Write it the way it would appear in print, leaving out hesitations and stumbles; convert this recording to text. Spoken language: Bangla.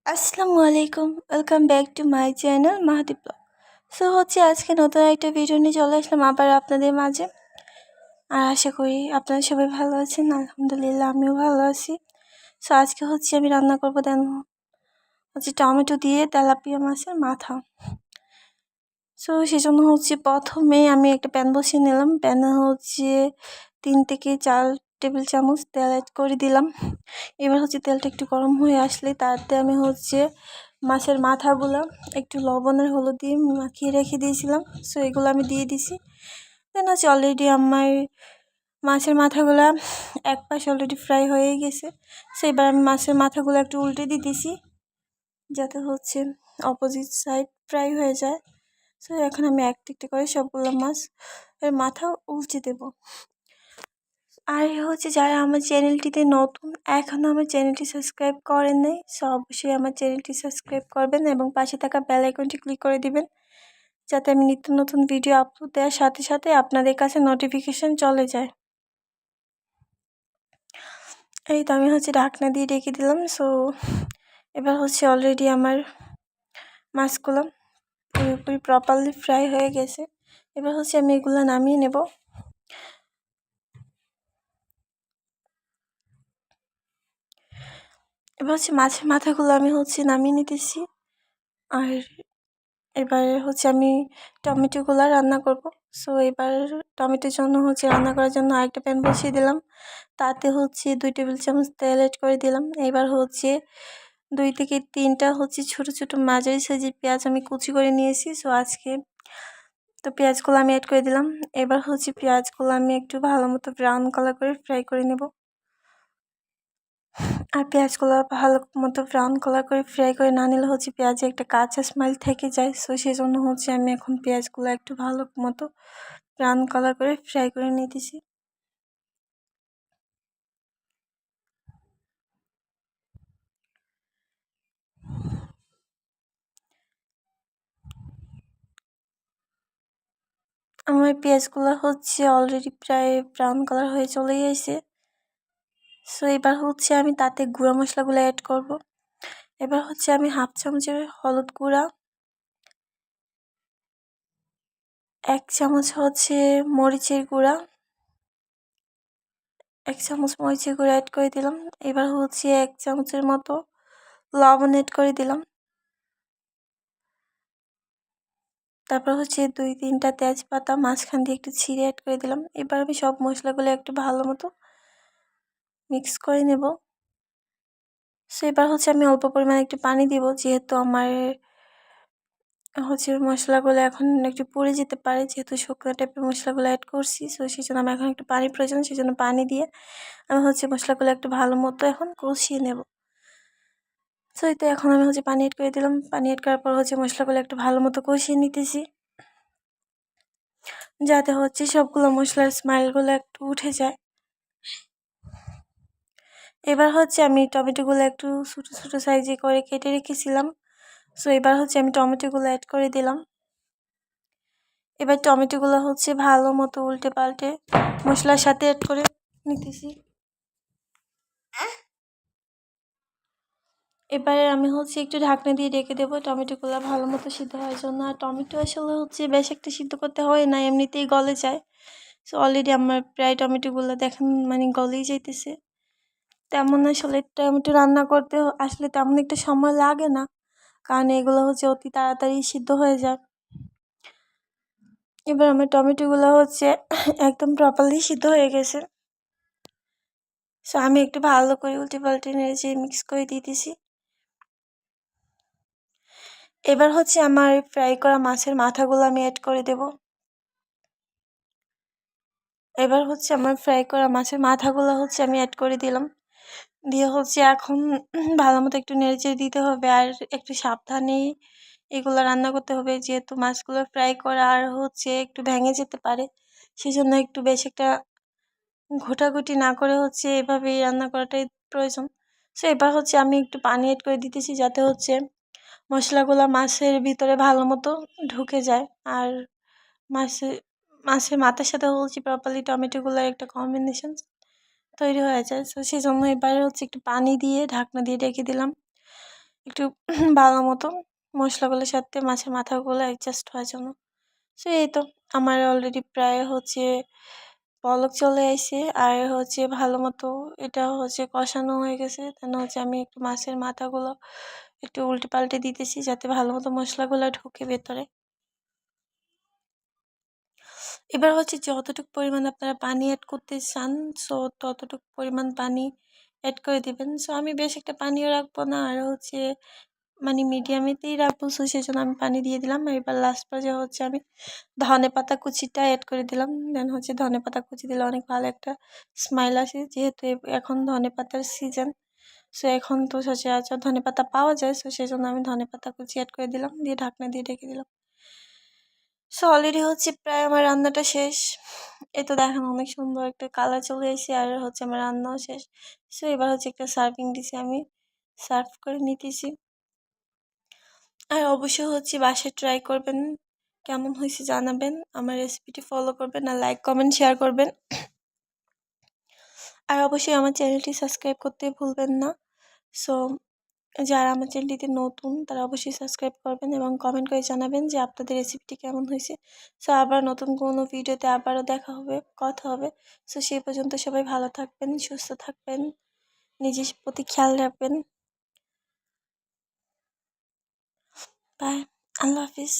আসসালামু আলাইকুম, welcome back to my channel Mahadi vlog. আজকে নতুন একটা ভিডিও নিয়ে চলে আসলাম আবার আপনাদের মাঝে। আর আশা করি আপনারা সবাই ভালো আছেন। আলহামদুলিল্লাহ আমিও ভালো আছি। আজকে আমি রান্না করবো টমেটো দিয়ে তেলাপিয়া মাছের মাথা। সেজন্য প্রথমে আমি একটা প্যান বসিয়ে নিলাম। প্যানে 3 থেকে 4 টেবিল চামচ তেল অ্যাড করে দিলাম। এবার তেলটা একটু গরম হয়ে আসলে তাতে আমি মাছের মাথাগুলো একটু লবণের হলুদ দিয়ে মাখিয়ে রেখে দিয়েছিলাম। এগুলো আমি দিয়ে দিছি। দেন অলরেডি আমার মাছের মাথাগুলা এক পাশ অলরেডি ফ্রাই হয়ে গেছে। এবার আমি মাছের মাথাগুলো একটু উল্টে দিতেছি যাতে অপোজিট সাইড ফ্রাই হয়ে যায়। এখন আমি একটা করে সবগুলো মাছ এর মাথা উল্টে দেব। আর যারা আমার চ্যানেলটিতে নতুন, এখনও আমার চ্যানেলটি সাবস্ক্রাইব করেন নাই, অবশ্যই আমার চ্যানেলটি সাবস্ক্রাইব করবেন এবং পাশে থাকা বেল আইকনটি ক্লিক করে দিবেন যাতে আমি নিত্য নতুন ভিডিও আপলোড দেওয়ার সাথে সাথে আপনাদের কাছে নোটিফিকেশন চলে যায়। এই তো আমি ঢাকনা দিয়ে রেখে দিলাম। এবার অলরেডি আমার মাছগুলো পুরোপুরি প্রপারলি ফ্রাই হয়ে গেছে। এবার আমি এগুলো নামিয়ে নেব। এবার মাছের মাথাগুলো আমি নামিয়ে নিতেছি। আর এবার আমি টমেটোগুলো রান্না করব। এবার টমেটোর জন্য রান্না করার জন্য আরেকটা প্যান বসিয়ে দিলাম। তাতে 2 টেবিল চামচ তেল অ্যাড করে দিলাম। এবার 2 থেকে 3টা ছোট ছোট মাঝারি সাইজের পেঁয়াজ আমি কুচি করে নিয়েছি। আজকে তো পেঁয়াজগুলো আমি অ্যাড করে দিলাম। এবার পেঁয়াজগুলো আমি একটু ভালো মতো ব্রাউন কালার করে ফ্রাই করে নেব। আর পেঁয়াজগুলো ভালো মতো ব্রাউন কালার করে ফ্রাই করে না নিলে পেঁয়াজে একটা কাঁচা স্মেল থেকে যায়। সেজন্য আমি এখন পেঁয়াজগুলো একটু ভালো মতো ব্রাউন কালার করে ফ্রাই করে নিতেছি। আমার পেঁয়াজগুলো অলরেডি প্রায় ব্রাউন কালার হয়ে চলেই আসে। এবার আমি তাতে গুঁড়া মশলাগুলো অ্যাড করব। এবার আমি হাফ চামচের হলুদ গুঁড়া, 1 চামচ মরিচের গুঁড়া, 1 চামচ মরিচের গুঁড়া অ্যাড করে দিলাম। এবার 1 চামচের মতো লবণ অ্যাড করে দিলাম। তারপর 2-3টা তেজপাতা মাঝখান দিয়ে একটু ছিঁড়ে অ্যাড করে দিলাম। এবার আমি সব মশলাগুলো একটু ভালো মতো মিক্স করে নেব। এবার আমি অল্প পরিমাণে একটু পানি দিব, যেহেতু আমার মশলাগুলো এখন একটু পুড়ে যেতে পারে, যেহেতু শুকনো টাইপের মশলাগুলো অ্যাড করছি। সেই জন্য আমার এখন একটু পানি প্রয়োজন। সেই জন্য পানি দিয়ে আমি মশলাগুলো একটু ভালো মতো এখন কষিয়ে নেব। তো এখন আমি পানি অ্যাড করে দিলাম। পানি অ্যাড করার পর মশলাগুলো একটু ভালো মতো কষিয়ে নিতেছি যাতে সবগুলো মশলার স্মেলগুলো একটু উঠে যায়। এবার আমি টমেটোগুলো একটু ছোটো ছোটো সাইজে করে কেটে রেখেছিলাম। এবার আমি টমেটোগুলো অ্যাড করে দিলাম। এবার টমেটোগুলো ভালো মতো উল্টে পাল্টে মশলার সাথে অ্যাড করে নিতেছি। এবারে আমি একটু ঢাকনা দিয়ে রেখে দেবো টমেটোগুলো ভালো মতো সিদ্ধ হওয়ার জন্য। আর টমেটো আসলে বেশ একটা সিদ্ধ করতে হয় না, এমনিতেই গলে যায়। অলরেডি আমার প্রায় টমেটোগুলো দেখেন মানে গলেই যাইতেছে। তেমন আসলে টমেটো রান্না করতে আসলে তেমন একটা সময় লাগে না, কারণ এগুলো অতি তাড়াতাড়ি সিদ্ধ হয়ে যায়। এবার আমার টমেটোগুলো একদম প্রপারলি সিদ্ধ হয়ে গেছে। আমি একটু ভালো করে উল্টে পাল্টে নেড়ে মিক্স করে দিতেছি। এবার আমার ফ্রাই করা মাছের মাথাগুলো আমি অ্যাড করে দেব। এবার আমার ফ্রাই করা মাছের মাথাগুলো আমি অ্যাড করে দিলাম। দিয়ে এখন ভালো মতো একটু নেড়েচেড়ে দিতে হবে। আর একটু সাবধানেই এগুলো রান্না করতে হবে, যেহেতু মাছগুলো ফ্রাই করা আর একটু ভেঙে যেতে পারে। সেই জন্য একটু বেশ একটা ঘোটাঘুটি না করে এভাবেই রান্না করাটাই প্রয়োজন। এবার আমি একটু পানি অ্যাড করে দিতেছি যাতে মশলাগুলো মাছের ভিতরে ভালো মতো ঢুকে যায়। আর মাছের মাথার সাথে প্রপারলি টমেটোগুলোর একটা কম্বিনেশন তৈরি হয়ে যায়। সেই জন্য এবারে একটু পানি দিয়ে ঢাকনা দিয়ে রেখে দিলাম। একটু ভালো মতো মশলাগুলোর সাথে মাছের মাথাগুলো অ্যাডজাস্ট হওয়ার জন্য। সো এই তো আমার অলরেডি প্রায় বলক চলে আসে, আর ভালো মতো এটা কষানো হয়ে গেছে। দেন আমি একটু মাছের মাথাগুলো একটু উল্টে পাল্টে দিতেছি যাতে ভালো মতো মশলাগুলো ঢুকে ভেতরে। এবার যতটুকু পরিমাণ আপনারা পানি অ্যাড করতে চান, সো ততটুকু পরিমাণ পানি অ্যাড করে দিবেন। সো আমি বেশ একটা পানিও রাখবো না, আর মানে মিডিয়ামেতেই রাখবো। সো সেজন্য আমি পানি দিয়ে দিলাম। এবার লাস্ট পর্যায়ে আমি ধনেপাতা কুচিটা অ্যাড করে দিলাম। দেন ধনেপাতা কুচি দিলে অনেক ভালো একটা স্মাইল আসে, যেহেতু এখন ধনেপাতার সিজন। সো এখন তো সচরাচর ধনেপাতা পাওয়া যায়, সো সেজন্য আমি ধনেপাতা কুচি অ্যাড করে দিলাম, দিয়ে ঢাকনা দিয়ে ঢেকে দিলাম। সো অলরেডি প্রায় আমার রান্নাটা শেষ। এই তো দেখেন অনেক সুন্দর একটা কালার চলে এসেছে, আর আমার রান্নাও শেষ। সো এবার একটা সার্ভিং ডিশে আমি সার্ভ করে নিতেছি। আর অবশ্যই বাসায় ট্রাই করবেন, কেমন হয়েছে জানাবেন, আমার রেসিপিটি ফলো করবেন, আর লাইক কমেন্ট শেয়ার করবেন। আর অবশ্যই আমার চ্যানেলটি সাবস্ক্রাইব করতে ভুলবেন না। সো যারা আমার চ্যানেলটিতে নতুন তারা অবশ্যই সাবস্ক্রাইব করবেন এবং কমেন্ট করে জানাবেন যে আপনাদের রেসিপিটি কেমন হয়েছে। সো আবার নতুন কোনো ভিডিওতে আবারও দেখা হবে, কথা হবে। সো সেই পর্যন্ত সবাই ভালো থাকবেন, সুস্থ থাকবেন, নিজের প্রতি খেয়াল রাখবেন। বাই, আল্লাহ হাফিজ।